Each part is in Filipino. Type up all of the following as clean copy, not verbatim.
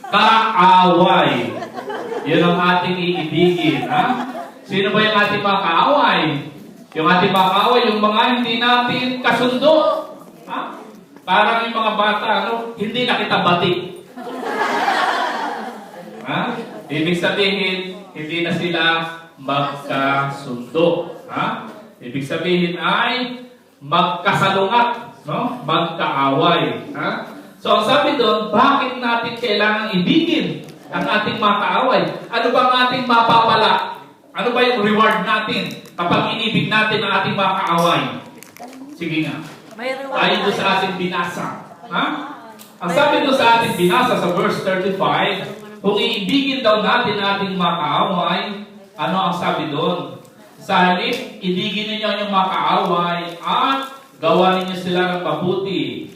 Kaaway. Yun ang ating iibigin. Ha? Sino ba yung ating mga kaaway? Yung ating mga kaaway, yung mga hindi natin kasundo. Ha? Parang yung mga bata, hindi na kita batik. Ha? Ibig sabihin, hindi na sila magkasundo. Ha? Ibig sabihin ay magkasalungat, magkaaway. Ha? So, ang sabi doon, bakit natin kailangan ibigin ang ating mga kaaway? Ano ba ang ating mapapala? Ano ba yung reward natin kapag inibig natin ang ating mga kaaway? Sige nga. Tayo doon sa ating binasa. Ha? Ang sabi doon sa ating binasa sa verse 35, kung iibigin daw natin ang ating mga kaaway, ano ang sabi doon? Sa halip, ibigin ninyo yung mga kaaway at gawa ninyo sila ng mabuti.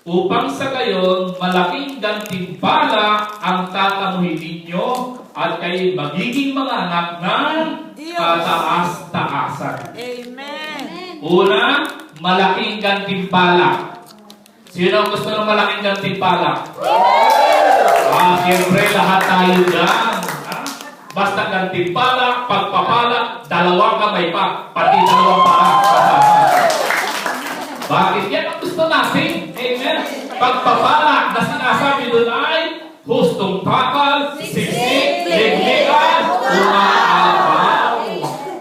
Upang sa gayon, malaking gantimpala ang tatamuhin ninyo at kayo magiging mga anak ng kataas-taasan. Amen. Una, malaking gantimpala. Sino ang gusto ng malaking gantimpala? Siyempre lahat tayo dyan. Basta gantimpala, pagpapala, dalawang kamay pa, pati dalawang paa. Bakit? Yan ang gusto natin. Amen. Pagpapala na sinasabi doon ay hustong takal, siksik, ligligan, umaapaw.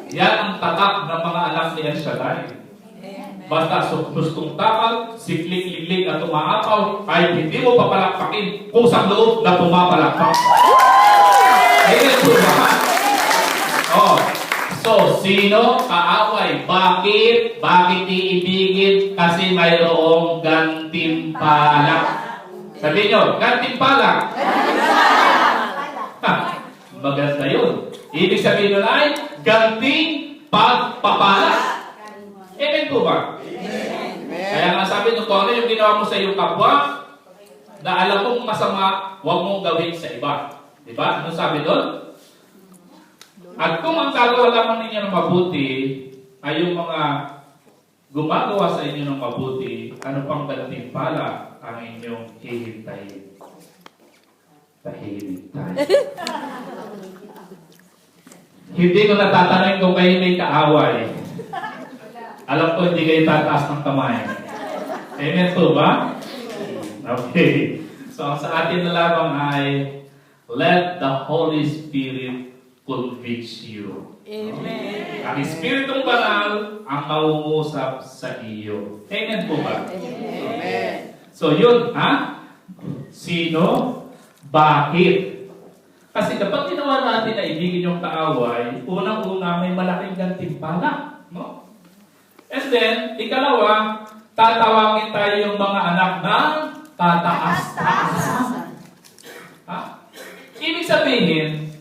Yan ang tatak ng mga anak ni El Shaddai. Basta hustong takal, siklik, liglig at umaapaw ay hindi mo papalakpakin kusang loob na pumapalakpak. Amen po ba? So, sino kaaway? Bakit? Bakit iibigin? Kasi mayroong gantimpala. Sabihin nyo, gantimpala. Maganda yun. Ibig sabihin nun ay ganting pagpapala. Amen po ba? Amen. Kaya nga sabi nung kung ano yung ginawa mo sa iyong kapwa, na alam mong masama, huwag mong gawin sa iba. Diba? Ano sabi doon? At kung ang gagawa lamang ninyo ng mabuti ay yung mga gumagawa sa inyo ng mabuti, ano pang gantimpala ang inyong hihintayin? Tahimik tayo. Hindi ko natatanong kung kayo may kaaway. Alam ko hindi kayo tataas ng kamay. Amen po ba? Okay. So, sa atin na lamang ay let the Holy Spirit convicts you. Amen. Ang Espiritong Banal ang mangungusap sa iyo. Amen po ba? Amen. So yun, Sino? Bakit? Kasi kapag ginawa natin na ibigin yung kaaway, unang-una may malaking gantimpala. No? And then, ikalawa, tatawagin tayo yung mga anak ng tataas-taasan. Ibig sabihin,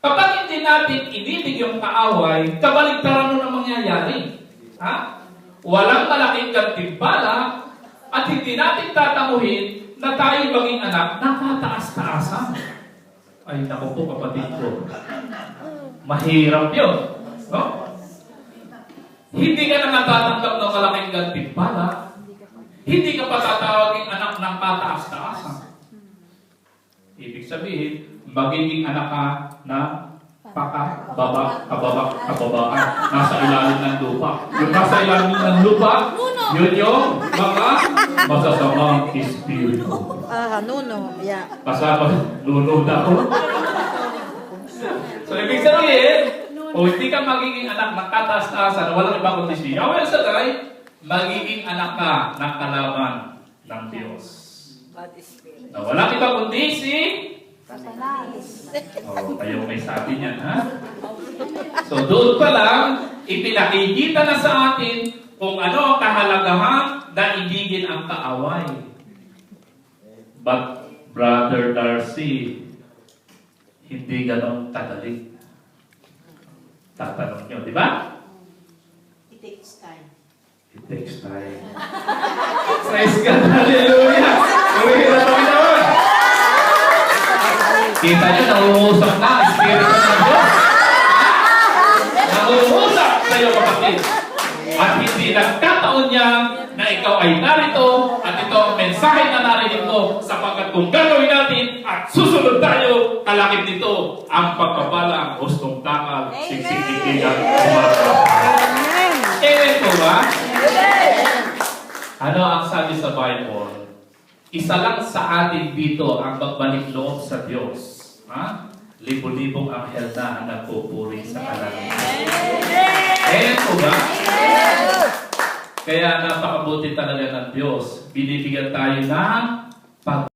kapag hindi natin ibibig yung kaaway, kabaligtaran nun ang mangyayari. Walang malaking gantimpala at hindi natin tatamuhin na tayo maging anak ng kataas-taasan. Ay, naku po kapatid ko. Mahirap yun. No? Hindi ka na natatanggap ng malaking gantimpala. Hindi ka pa tatawagin anak ng kataas-taasan. Ibig sabihin, magiging anak ka na kababaan, nasa ilalim ng lupa. Yung nasa ilalim ng lupa, yun yung mga masasamang espiritu. Nuno. Yeah. Kasama, nuno na ako. So, ibig sabihin, kung hindi ka magiging anak ng kataas-taasan, walang ibang kundi Yahweh Shaddai, magiging anak ka ng kalaban ng Diyos. Na walang ibang kundi kayo may sabi niyan, So, doon pa lang, ipinakikita na sa atin kung ano ang kahalagahan na ibigin ang kaaway. But, Brother Darcy, hindi ganong kadali. Tatanong nyo, di ba? It takes time. It takes time. Praise God, hallelujah! Uwi na kami naman! Kita nyo, nangungusap na ang Espiritu ng Diyos. Nangungusap sa iyo, kapatid. At hindi nagkataon pagkakataon niya na ikaw ay narito at ito ang mensahe na narinig mo sapagkat kung gagawin natin at susunod tayo, kalakip nito ang pagpapala, ang hustong takal, siksik-sikigan, Amen. Amen po ba? Ano ang sabi sa Bible? Isa lang sa atin dito ang magbalik loob sa Diyos. Ha? Libo-libong anghel na ang nagpupuri sa kalangitan. Amen po ba? Kaya napakabuti talaga ng Diyos. Binibigyan tayo ng